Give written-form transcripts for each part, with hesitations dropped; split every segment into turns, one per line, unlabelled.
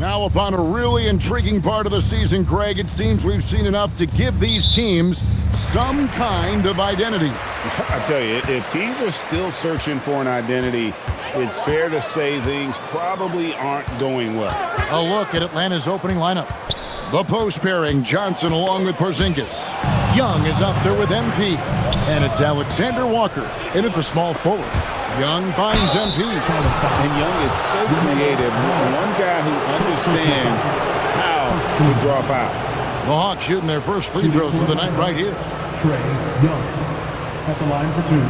Now, upon a really intriguing part of the season, Greg, it seems we've seen enough to give these teams some kind of identity.
I tell you, if teams are still searching for an identity, it's fair to say things probably aren't going well.
A look at Atlanta's opening lineup. The post pairing, Johnson along with Porzingis. Young is out there with MP. And it's Alexander Walker in at the small forward. Young finds MP.
And Young is so creative. One guy who understands how to draw fouls.
The Hawks shooting their first free throws of the night right here.
Trey Young at the line for two.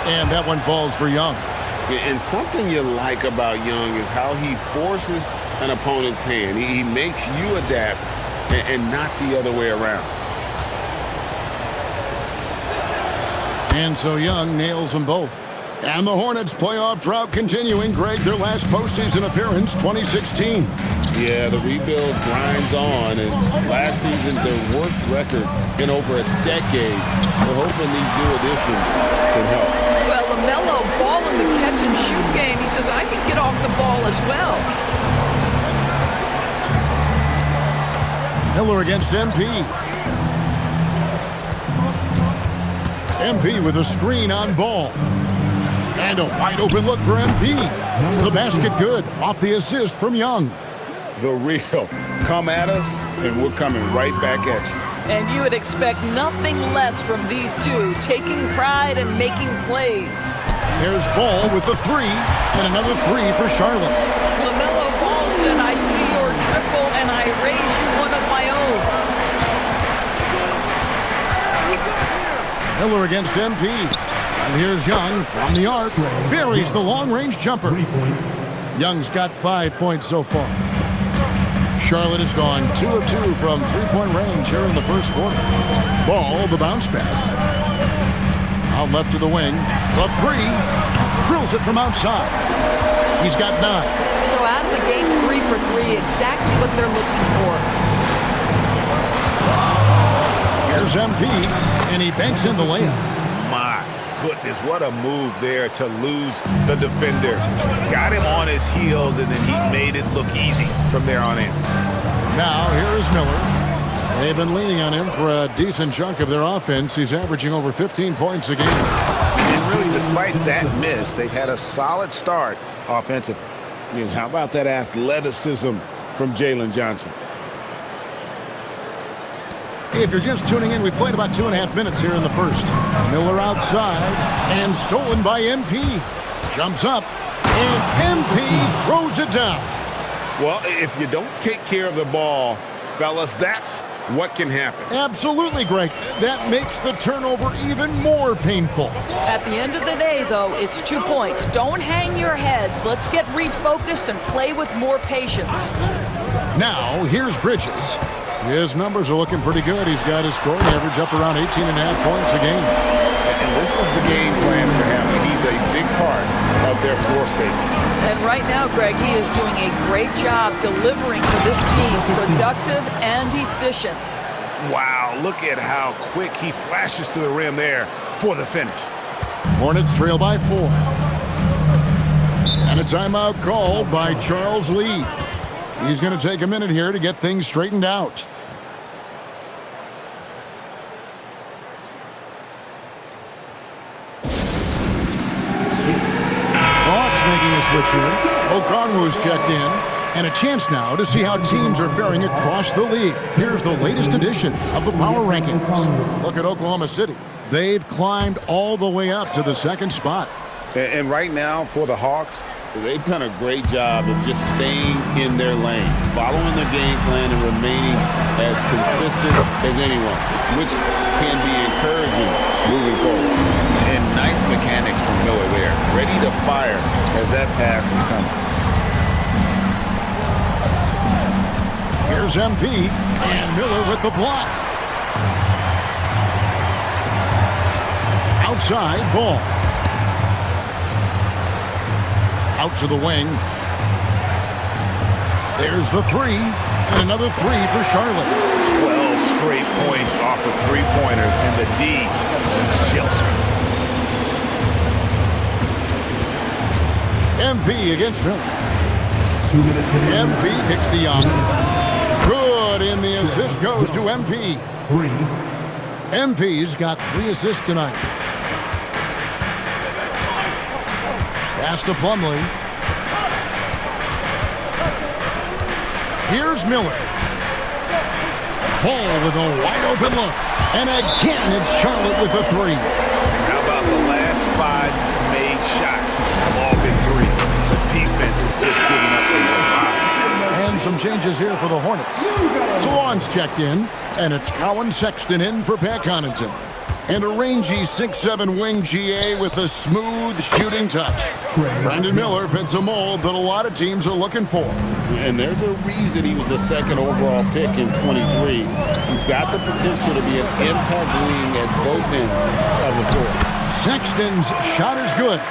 And that one falls for Young.
And something you like about Young is how he forces an opponent's hand. He makes you adapt and not the other way around.
And so Young nails them both. And the Hornets' playoff drought continuing. Greg, their last postseason appearance, 2016.
Yeah, the rebuild grinds on, and last season, their worst record in over a decade. We're hoping these new additions can help.
Well, Lamelo ball in the catch-and-shoot game. He says, I can get off the ball as well.
Miller against MP. MP with a screen on Ball. And a wide-open look for MP. The basket good, off the assist from Young.
The real. Come at us, and we're coming right back at you.
And you would expect nothing less from these two, taking pride and making plays.
There's Ball with the three, and another three for Charlotte.
LaMelo Ball said, I see your triple, and I raise you one of my own.
Miller against MP. And here's Young from the arc. Buries the long-range jumper.
3 points.
Young's got 5 points so far. Charlotte has gone 2 of 2 from three-point range here in the first quarter. Ball, the bounce pass. Out left to the wing. The three. Drills it from outside. He's got 9.
So out of the gates, 3 for 3, exactly what they're looking for.
Here's MP, and he banks in the layup.
My goodness, what a move there to lose the defender. Got him on his heels, and then he made it look easy from there on in.
Now, here is Miller. They've been leaning on him for a decent chunk of their offense. He's averaging over 15 points a game.
And really, despite that miss, they've had a solid start offensively. And how about that athleticism from Jalen Johnson?
If you're just tuning in, we played about 2.5 minutes here in the first. Miller outside, and stolen by MP. Jumps up, and MP throws it down.
Well, if you don't take care of the ball, fellas, that's what can happen.
Absolutely, Greg. That makes the turnover even more painful.
At the end of the day, though, it's 2 points. Don't hang your heads. Let's get refocused and play with more patience.
Now, here's Bridges. His numbers are looking pretty good. He's got his scoring average up around 18.5 points a game.
And this is the game plan for him. He's a big part of their floor spacing.
And right now, Greg, he is doing a great job delivering for this team, productive and efficient.
Wow, look at how quick he flashes to the rim there for the finish.
Hornets trail by 4. And a timeout called by Charles Lee. He's going to take a minute here to get things straightened out. Making a switch here. Okongwu's checked in. And a chance now to see how teams are faring across the league. Here's the latest edition of the Power Rankings. Look at Oklahoma City. They've climbed all the way up to the 2nd spot.
And right now, for the Hawks, they've done a great job of just staying in their lane, following their game plan and remaining as consistent as anyone, which can be encouraging moving forward. And nice mechanics from Miller there, ready to fire as that pass is coming.
Here's MP, and Miller with the block. Outside, Ball. Out to the wing. There's the three, and another three for Charlotte.
12 straight points off of three-pointers, and the D chills her.
MP against Miller.
2 minutes remaining.
MP kicks to Young. Good, and the assist goes to MP.
3.
MP's got 3 assists tonight. Pass to Plumlee. Here's Miller. Ball with a wide open look. And again, it's Charlotte with a 3.
And how about the last 5 made shots have all been 3? The defense is just giving up these bombs.
And some changes here for the Hornets. Salon's checked in, and it's Colin Sexton in for Pat Connaughton. And a rangy 6'7" wing GA with a smooth shooting touch. Brandon Miller fits a mold that a lot of teams are looking for.
And there's a reason he was the 2nd overall pick in 23. He's got the potential to be an impact wing at both ends of the floor.
Sexton's shot is good.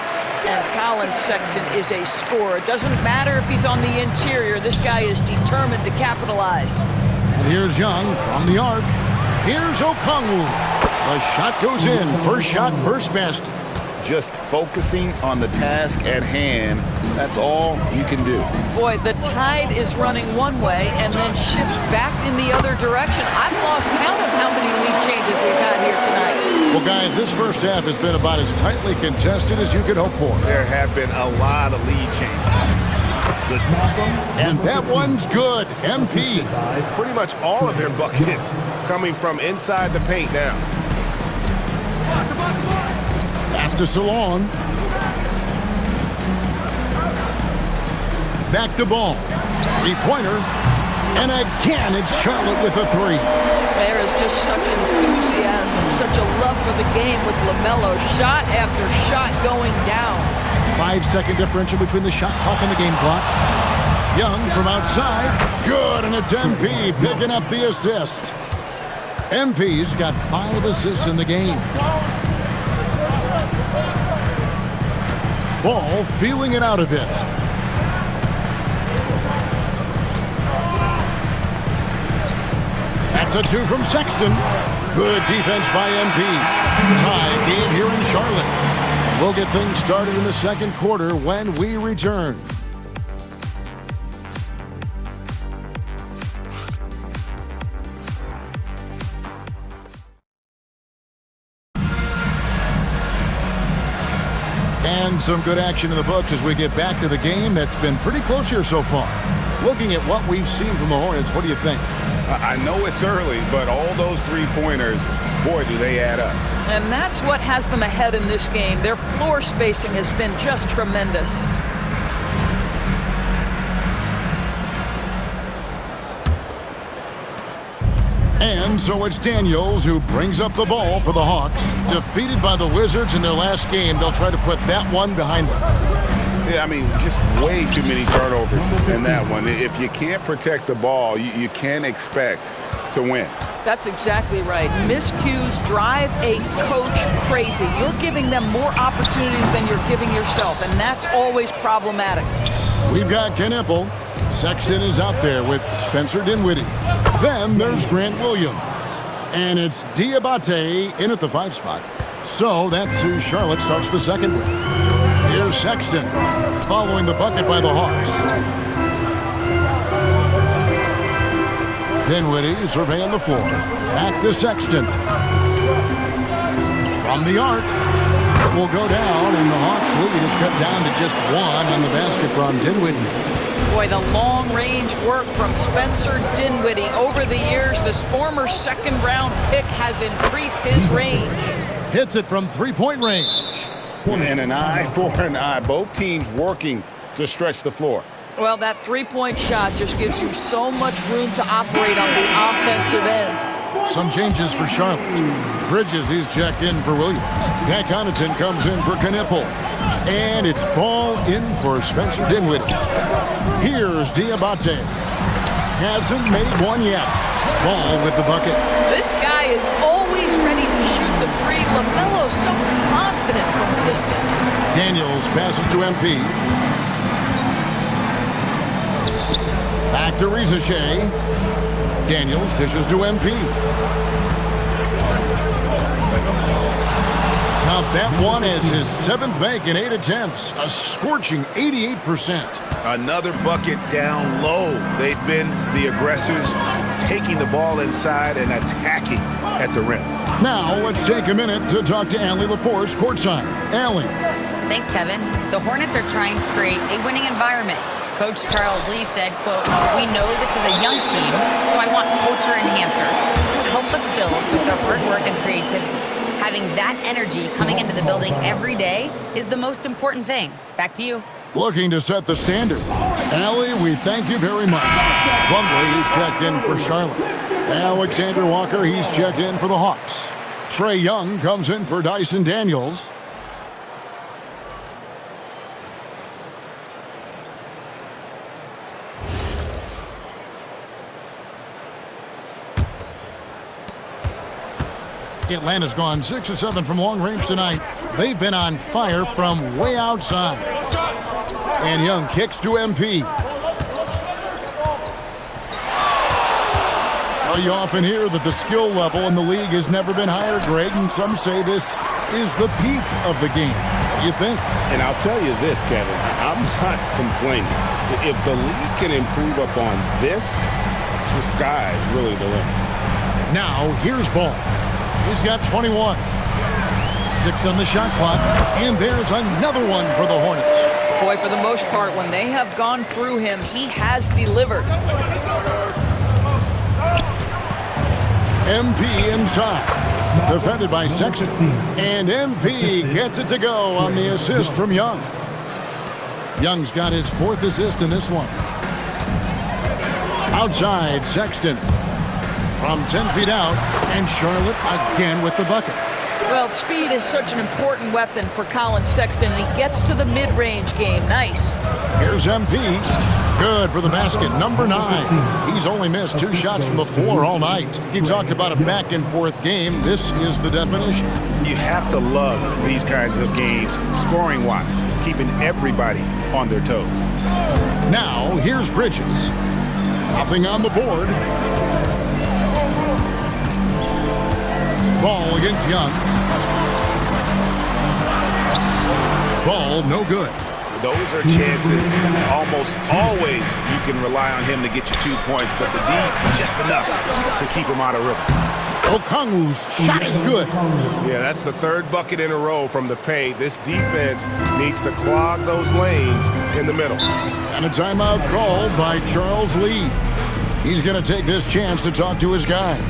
And Colin Sexton is a scorer. It doesn't matter if he's on the interior. This guy is determined to capitalize.
And here's Young from the arc. Here's Okongwu. The shot goes in. First shot, first basket.
Just focusing on the task at hand, that's all you can do.
Boy, the tide is running one way and then shifts back in the other direction. I've lost count of how many lead changes we've had here tonight.
Well, guys, this first half has been about as tightly contested as you could hope for.
There have been a lot of lead changes.
And that one's good. MP.
Pretty much all of their buckets coming from inside the paint now.
Pass to Salon. Back to Ball. 3-pointer. And again, it's Charlotte with a 3.
There is just such enthusiasm, such a love for the game with Lamelo. Shot after shot going down.
5-second differential between the shot clock and the game clock. Young from outside. Good, and it's MP picking up the assist. MP's got 5 assists in the game. Ball feeling it out a bit. That's a 2 from Sexton. Good defense by MP. Tie game here in Charlotte. We'll get things started in the second quarter when we return. And some good action in the books as we get back to the game that's been pretty close here so far. Looking at what we've seen from the Hornets, what do you think?
I know it's early, but all those 3-pointers, boy, do they add up.
And that's what has them ahead in this game. Their floor spacing has been just tremendous.
And so it's Daniels who brings up the ball for the Hawks. Defeated by the Wizards in their last game, they'll try to put that one behind them.
Yeah, I mean, just way too many turnovers in that one. If you can't protect the ball, you can't expect to win.
That's exactly right. Miscues drive a coach crazy. You're giving them more opportunities than you're giving yourself, and that's always problematic.
We've got Knipple. Sexton is out there with Spencer Dinwiddie. Then there's Grant Williams. And it's Diabate in at the 5 spot. So that's who Charlotte starts the second with. Here's Sexton following the bucket by the Hawks. Dinwiddie surveying the floor. Back to Sexton. From the arc. Will go down, and the Hawks lead is cut down to just 1 on the basket from Dinwiddie.
Boy, the long-range work from Spencer Dinwiddie. Over the years, this former second-round pick has increased his range.
Hits it from 3-point range.
And an eye for an eye. Both teams working to stretch the floor.
Well, that 3-point shot just gives you so much room to operate on the offensive end.
Some changes for Charlotte. Bridges, he's checked in for Williams. Pat Connaughton comes in for Knipple. And it's ball in for Spencer Dinwiddie. Here's Diabate. Hasn't made one yet. Ball with the bucket.
This guy is always ready to shoot the 3. Lamelo's so confident from distance.
Daniels passes to MP. Back to Rizachet. Daniels dishes to MP. Count that one as his 7th make in 8 attempts, a scorching 88%.
Another bucket down low. They've been the aggressors, taking the ball inside and attacking at the rim.
Now let's take a minute to talk to Allie LaForce courtside. Allie.
Thanks, Kevin. The Hornets are trying to create a winning environment. Coach Charles Lee said, quote, "We know this is a young team, so I want culture enhancers who help us build with their hard work and creativity. Having that energy coming into the building every day is the most important thing." Back to you.
Looking to set the standard. Allie, we thank you very much. Plumlee, he's checked in for Charlotte. Alexander Walker, he's checked in for the Hawks. Trae Young comes in for Dyson Daniels. Atlanta's gone 6 of 7 from long range tonight. They've been on fire from way outside. And Young kicks to MP. Now you often hear that the skill level in the league has never been higher, Greg, and some say this is the peak of the game. What do you think?
And I'll tell you this, Kevin, I'm not complaining. If the league can improve upon this, the sky is really the limit.
Now here's Ball. He's got 21. 6 on the shot clock, and there's another one for the Hornets.
Boy, for the most part, when they have gone through him, he has delivered.
MP inside. Defended by Sexton. And MP gets it to go on the assist from Young. Young's got his 4th assist in this one. Outside, Sexton. From 10 feet out, and Charlotte again with the bucket.
Well, speed is such an important weapon for Colin Sexton, and he gets to the mid-range game. Nice.
Here's MP. Good for the basket, number 9. He's only missed 2 shots from the floor all night. He talked about a back-and-forth game. This is the definition.
You have to love these kinds of games, scoring-wise, keeping everybody on their toes.
Now, here's Bridges. Nothing on the board. Ball against Young. Ball no good.
Those are chances. Almost always you can rely on him to get you 2 points, but the D, just enough to keep him out of rhythm.
Okongwu's shot is good.
Yeah, that's the 3rd bucket in a row from the paint. This defense needs to clog those lanes in the middle.
And a timeout called by Charles Lee. He's going to take this chance to talk to his guys.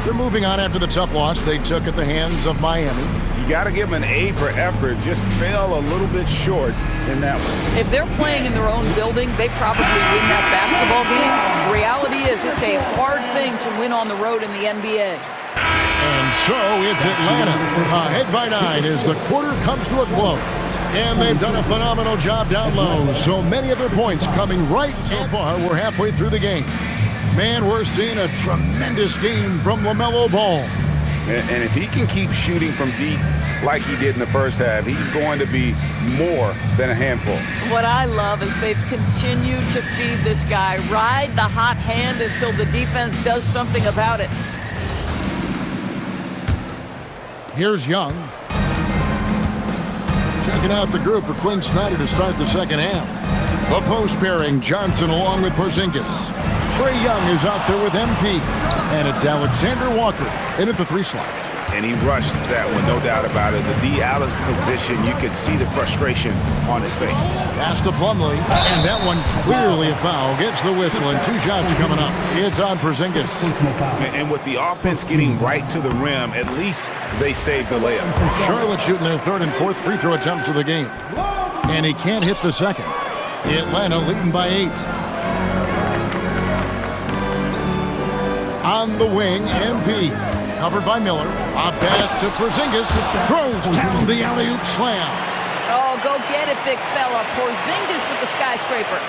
They're moving on after the tough loss they took at the hands of Miami.
You got to give them an A for effort. Just fell a little bit short in that one.
If they're playing in their own building, they probably win that basketball game. The reality is it's a hard thing to win on the road in the NBA.
And so it's Atlanta, ahead by 9 as the quarter comes to a close. And they've done a phenomenal job down low. So many of their points coming right so far. We're halfway through the game. Man, we're seeing a tremendous game from Lamelo Ball.
And if he can keep shooting from deep like he did in the first half, he's going to be more than a handful.
What I love is they've continued to feed this guy. Ride the hot hand until the defense does something about it.
Here's Young. Checking out the group for Quinn Snyder to start the second half. The post pairing, Johnson along with Porzingis. Trae Young is out there with MP. And it's Alexander Walker in at the 3 slot.
And he rushed that one, no doubt about it. The D out of position, you could see the frustration on his face.
Pass to Plumlee, and that one clearly a foul. Gets the whistle, and 2 shots coming up. It's on Porzingis.
And with the offense getting right to the rim, at least they saved the layup.
Charlotte shooting their 3rd and 4th free throw attempts of the game. And he can't hit the second. Atlanta leading by 8. On the wing, MP. Covered by Miller. A pass to Porzingis. Throws down the alley-oop slam.
Oh, go get it, big fella. Porzingis with the skyscraper.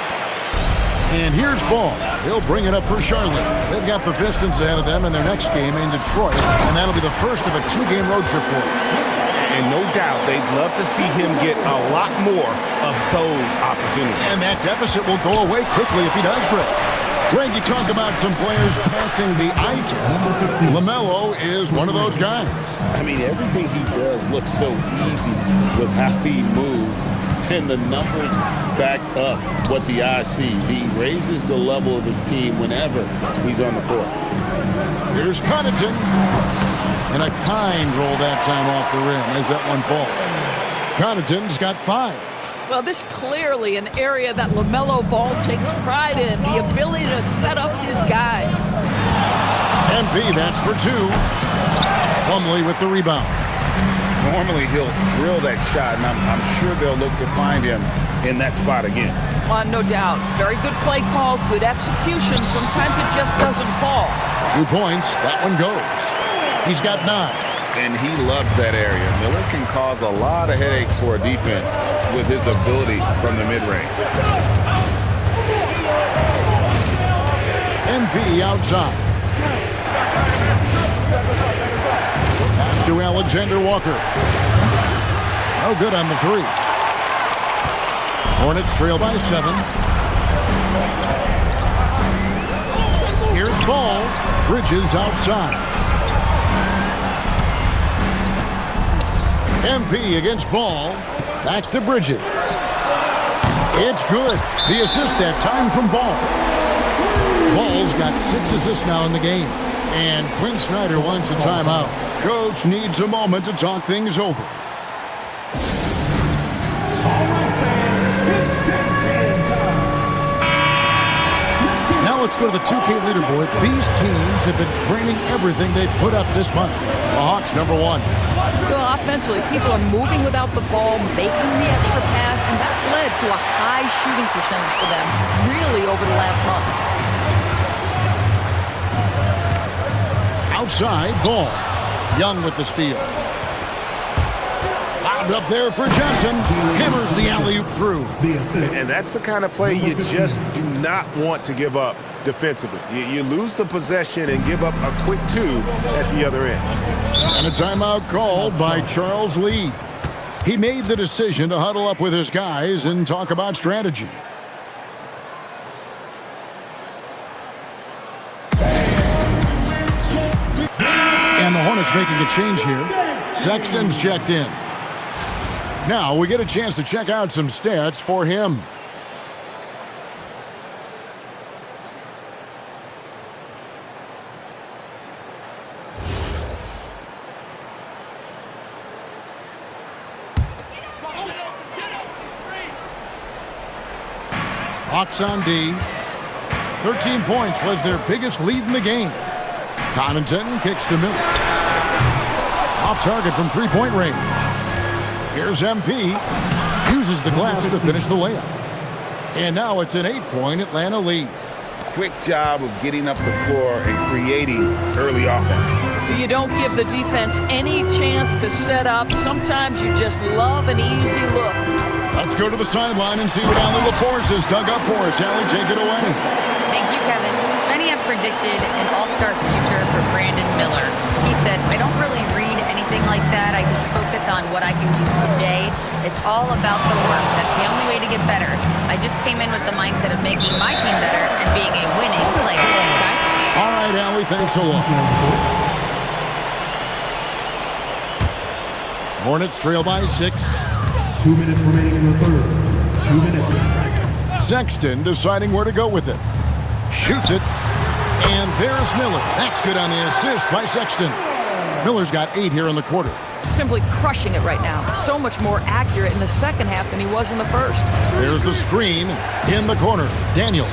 And here's Ball. He'll bring it up for Charlotte. They've got the Pistons ahead of them in their next game in Detroit. And that'll be the first of a 2-game road trip for them.
And no doubt they'd love to see him get a lot more of those opportunities.
And that deficit will go away quickly if he does, Greg. Greg, you talk about some players passing the eye test. Lamelo is one of those guys.
I mean, everything he does looks so easy with how he moves, and the numbers back up what the eye sees. He raises the level of his team whenever he's on the court.
Here's Connaughton. And a kind roll that time off the rim as that one falls. Connaughton's got 5.
Well, this clearly an area that Lamelo Ball takes pride in, the ability to set up his guys.
MP, that's for 2. Plumlee with the rebound.
Normally he'll drill that shot, and I'm sure they'll look to find him in that spot again.
No doubt. Very good play call, good execution. Sometimes it just doesn't fall.
2 points. That one goes. He's got 9.
And he loves that area. Miller can cause a lot of headaches for a defense with his ability from the mid-range.
MP outside. Pass to Alexander Walker. No good on the 3. Hornets trail by 7. Here's Ball. Bridges outside. MP against Ball. Back to Bridges. It's good. The assist that time from Ball. Ball's got 6 assists now in the game. And Quinn Snyder wants a timeout. Coach needs a moment to talk things over. Now let's go to the 2K leaderboard. These teams have been training everything they've put up this month. The Hawks, number 1.
Well, offensively, people are moving without the ball, making the extra pass, and that's led to a high shooting percentage for them, really over the last month.
Outside, Ball. Young with the steal. Lobbed up there for Johnson. Hammers the alley-oop through.
And that's the kind of play you just do not want to give up defensively. You lose the possession and give up a quick 2 at the other end.
And a timeout called by Charles Lee. He made the decision to huddle up with his guys and talk about strategy. And the Hornets making a change here. Sexton's checked in. Now we get a chance to check out some stats for him. Hawks on D. 13 points was their biggest lead in the game. Connaughton kicks to Miller. Off target from three-point range. Here's MP. Uses the glass to finish the layup. And now it's an 8-point Atlanta lead.
Quick job of getting up the floor and creating early offense.
You don't give the defense any chance to set up. Sometimes you just love an easy look.
Let's go to the sideline and see what Allie LaForce has dug up for us. Allie, take it away.
Thank you, Kevin. Many have predicted an all-star future for Brandon Miller. He said, I don't really read anything like that. I just focus on what I can do today. It's all about the work. That's the only way to get better. I just came in with the mindset of making my team better and being a winning player. Guys?
All right, Allie, thanks a lot. Hornets trail by 6.
2 minutes remaining in the third. 2 minutes.
Sexton deciding where to go with it. Shoots it. And there's Miller. That's good on the assist by Sexton. Miller's got 8 here in the quarter.
Simply crushing it right now. So much more accurate in the second half than he was in the first.
There's the screen in the corner. Daniels.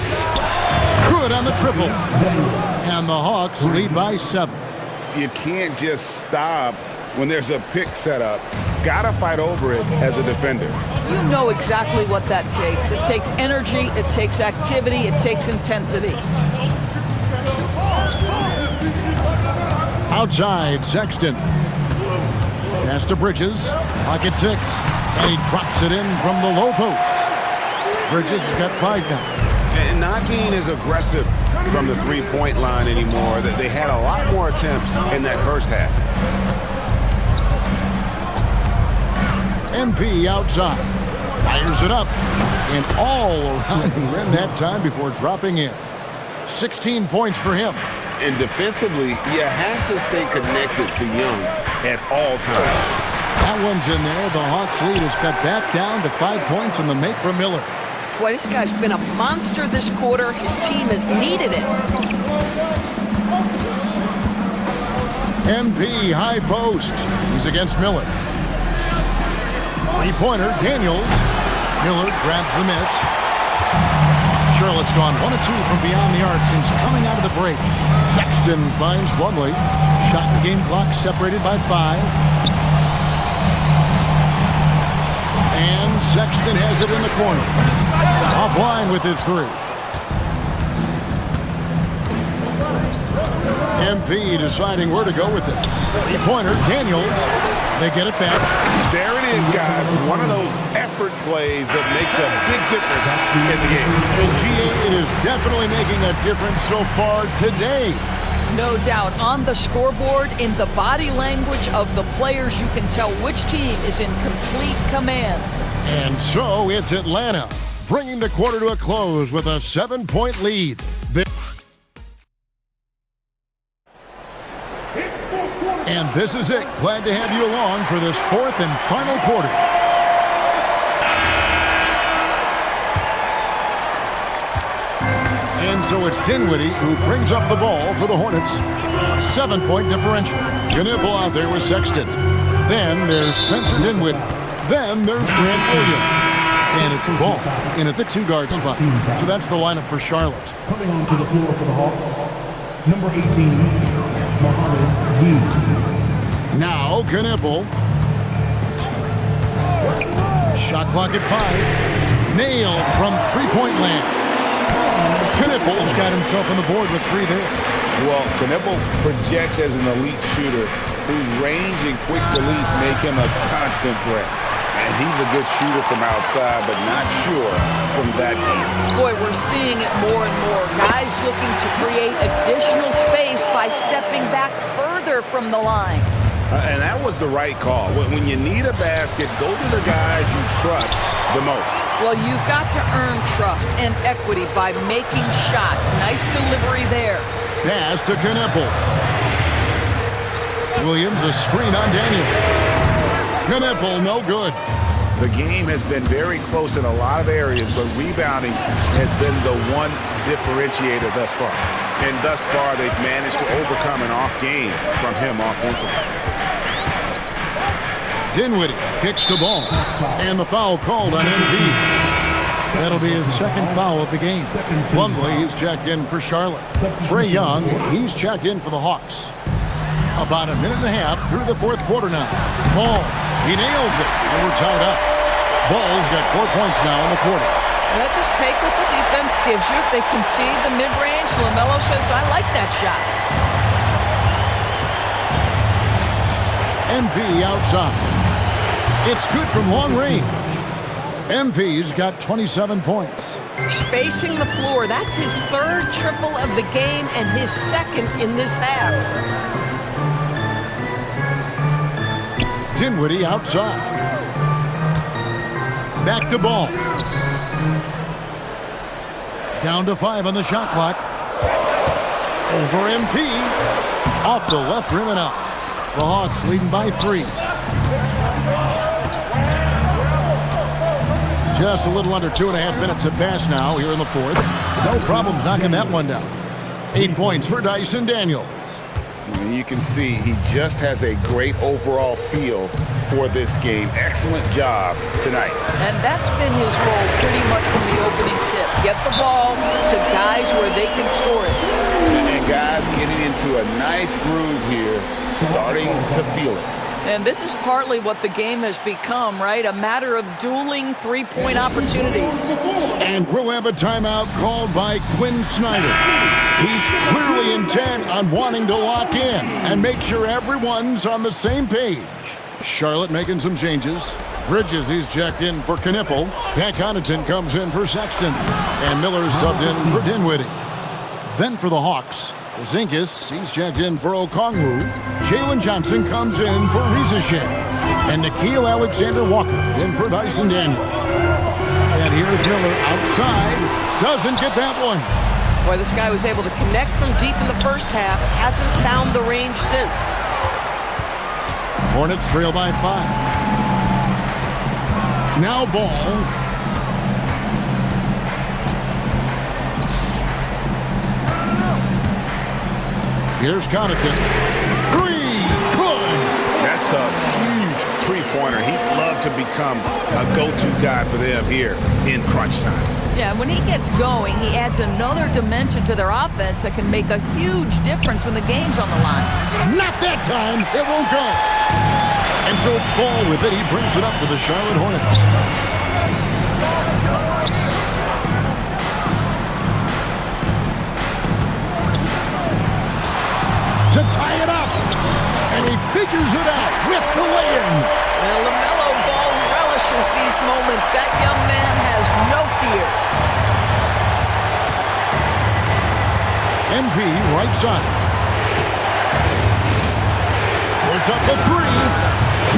Good on the triple. And the Hawks lead by 7.
You can't just stop when there's a pick set up. Gotta fight over it as a defender.
You know exactly what that takes. It takes energy, it takes activity, it takes intensity.
Outside, Sexton. Pass to Bridges. Pocket 6. And he drops it in from the low post. Bridges has got 5 now.
And not being as aggressive from the three-point line anymore. They had a lot more attempts in that first half.
MP outside. Fires it up. And all around the rim that time before dropping in. 16 points for him.
And defensively, you have to stay connected to Young at all times.
That one's in there. The Hawks lead is cut back down to 5 points in the make for Miller.
Boy, this guy's been a monster this quarter. His team has needed it.
MP high post. He's against Miller. Three-pointer, Daniels. Miller grabs the miss. Charlotte's gone 1 of 2 from beyond the arc since coming out of the break. Sexton finds Plumlee. Shot and game clock separated by 5. And Sexton has it in the corner. Offline with his 3. MP deciding where to go with it. Three-pointer, Daniels. They get it back.
There it is, guys. One of those effort plays that makes a big difference in the game.
And GA, it is definitely making a difference so far today.
No doubt. On the scoreboard, in the body language of the players, you can tell which team is in complete command.
And so it's Atlanta, bringing the quarter to a close with a 7-point lead. And this is it. Glad to have you along for this 4th and final quarter. And so it's Dinwiddie who brings up the ball for the Hornets. 7-point differential. Knipple out there with Sexton. Then there's Spencer Dinwiddie. Then there's Grant Williams. And it's Ball in at the 2-guard spot. So that's the lineup for Charlotte.
Coming onto the floor for the Hawks, number 18, Mohamed Lee.
Now Knipple. Shot clock at 5. Nailed from three-point land. Knipple's got himself on the board with 3 there.
Well, Knipple projects as an elite shooter whose range and quick release make him a constant threat. And he's a good shooter from outside, but not sure from that deep.
Boy, we're seeing it more and more. Guys looking to create additional space by stepping back further from the line.
And that was the right call. When you need a basket, go to the guys you trust the most.
Well, you've got to earn trust and equity by making shots. Nice delivery there.
Pass to Knipple. Williams a screen on Daniel. Knipple no good.
The game has been very close in a lot of areas, but rebounding has been the one differentiator thus far. And thus far, they've managed to overcome an off game from him offensively.
Dinwiddie kicks the ball. And the foul called on MP. That'll be his 2nd foul of the game. Plumlee is checked in for Charlotte. Trae Young, he's checked in for the Hawks. About a minute and a half through the 4th quarter now. Ball, he nails it, and we're tied up. Ball's got 4 points now in the quarter.
Well, just take what the defense gives you. If they concede the mid-range, Lamelo says, I like that shot.
MP outside. It's good from long range. MP's got 27 points.
Spacing the floor. That's his 3rd triple of the game and his 2nd in this half.
Dinwiddie outside. Back to Ball. Down to 5 on the shot clock. Over MP. Off the left rim and out. The Hawks leading by 3. Just a little under 2.5 minutes have passed now here in the 4th. No problems knocking that one down. 8 points for Dyson Daniels.
You can see he just has a great overall feel for this game. Excellent job tonight.
And that's been his role pretty much from the opening tip. Get the ball to guys where they can score it.
And guys getting into a nice groove here, starting to feel it.
And this is partly what the game has become, right? A matter of dueling 3-point opportunities.
And we'll have a timeout called by Quinn Snyder. He's clearly intent on wanting to lock in and make sure everyone's on the same page. Charlotte making some changes. Bridges, he's checked in for Knipple. Pat Connaughton comes in for Sexton. And Miller's subbed in for Dinwiddie. Then for the Hawks, Porzingis, he's checked in for Okongwu. Jalen Johnson comes in for Rizachet. And Nickeil Alexander-Walker in for Dyson Daniels. And here's Miller outside. Doesn't get that one.
Boy, this guy was able to connect from deep in the first half. Hasn't found the range since.
Hornets trail by 5. Now ball. Here's Connaughton. 3. Good.
That's a huge three-pointer. He'd love to become a go-to guy for them here in crunch time.
Yeah, when he gets going, he adds another dimension to their offense that can make a huge difference when the game's on the line.
Not that time. It won't go. And so it's Ball with it. He brings it up for the Charlotte Hornets. To tie it up. And he figures it out with the lay-in.
Well, Lamelo Ball relishes these moments. That young man has no fear.
MP right side. Puts up the 3.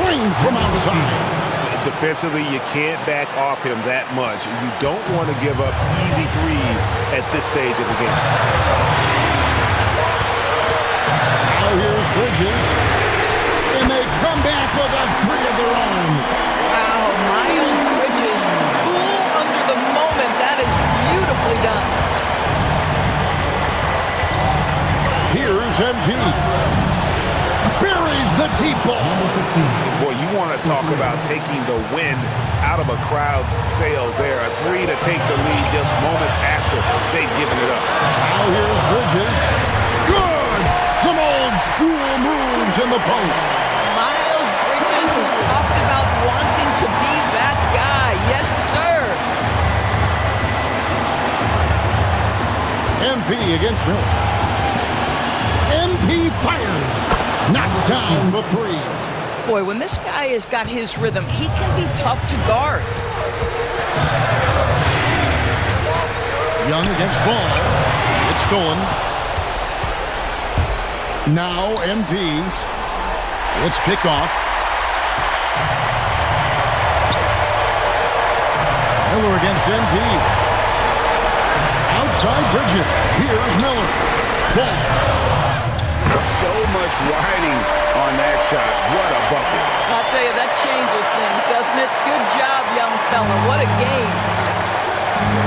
Trained from outside.
Defensively, you can't back off him that much. You don't want to give up easy threes at this stage of the game.
Now here's Bridges. And they come back with a 3 of their own.
Wow, Miles Bridges, cool under the moment. That is beautifully done.
Here's MP. Buries the deep ball.
Boy, you want to talk about taking the wind out of a crowd's sails there. A 3 to take the lead just moments after they've given it up.
Now here's Bridges. Good! Some old school moves in the post.
Miles Bridges has talked about wanting to be that guy. Yes, sir.
MP against Miller. MP fires. Knocks down the 3.
Boy, when this guy has got his rhythm, he can be tough to guard.
Young against Ball. It's stolen. Now MP. It's picked off. Miller against MP. Outside Bridges. Here's Miller. Ball.
So much riding on that shot. What a bucket.
I'll tell you, that changes things, doesn't it? Good job, young fella. What a game.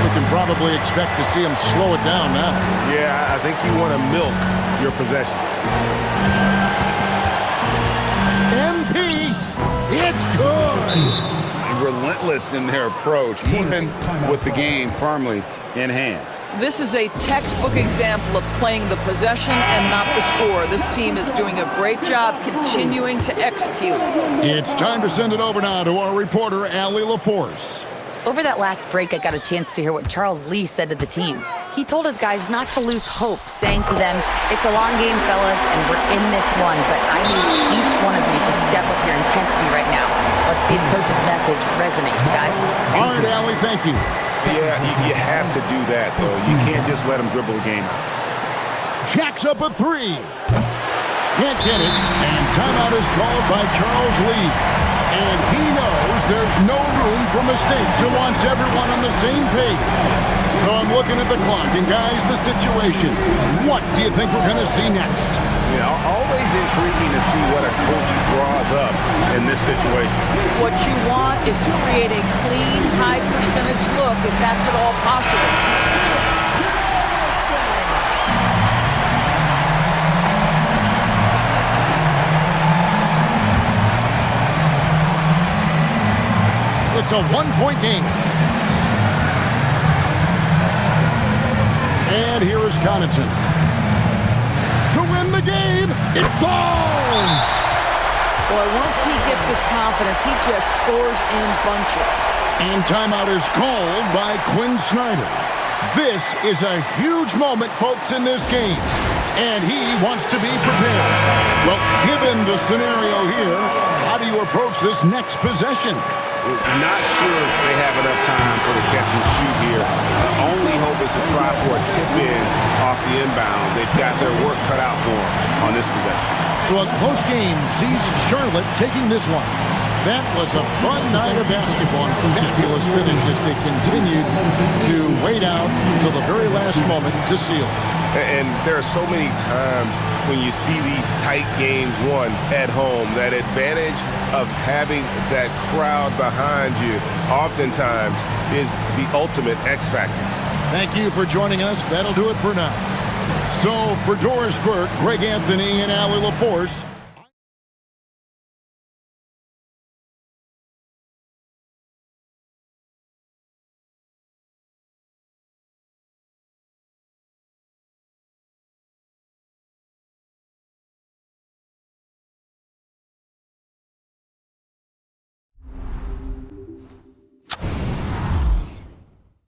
We can probably expect to see him slow it down now.
Yeah, I think you want to milk your possessions.
MP, it's good.
Relentless in their approach, even with the game firmly in hand.
This is a textbook example of playing the possession and not the score. This team is doing a great job continuing to execute.
It's time to send it over now to our reporter, Allie LaForce.
Over that last break, I got a chance to hear what Charles Lee said to the team. He told his guys not to lose hope, saying to them, "It's a long game, fellas, and we're in this one, but I need each one of you to step up your intensity right now. Let's see if Coach's message resonates, guys."
All right, Allie, thank you.
Yeah, you have to do that, though. You can't just let them dribble the game.
Jacks up a 3. Can't get it, and timeout is called by Charles Lee. And he knows there's no room for mistakes and wants everyone on the same page. So I'm looking at the clock, and guys, the situation. What do you think we're going to see next?
You know, always intriguing to see what a coach draws up in this situation.
What you want is to create a clean, high-percentage look, if that's at all possible.
It's a one-point game. And here is Connaughton. To win the game, it falls!
Boy, once he gets his confidence, he just scores in bunches.
And timeout is called by Quinn Snyder. This is a huge moment, folks, in this game. And he wants to be prepared. Well, given the scenario here, how do you approach this next possession?
Not sure they have enough time for the catch and shoot here. Only hope is to try for a tip in off the inbound. They've got their work cut out for them on this possession.
So a close game sees Charlotte taking this one. That was a fun night of basketball. Fabulous finish as they continued to wait out until the very last moment to seal it.
And there are so many times when you see these tight games won at home, that advantage of having that crowd behind you oftentimes is the ultimate X factor.
Thank you for joining us. That'll do it for now. So for Doris Burke, Greg Anthony, and Allie LaForce,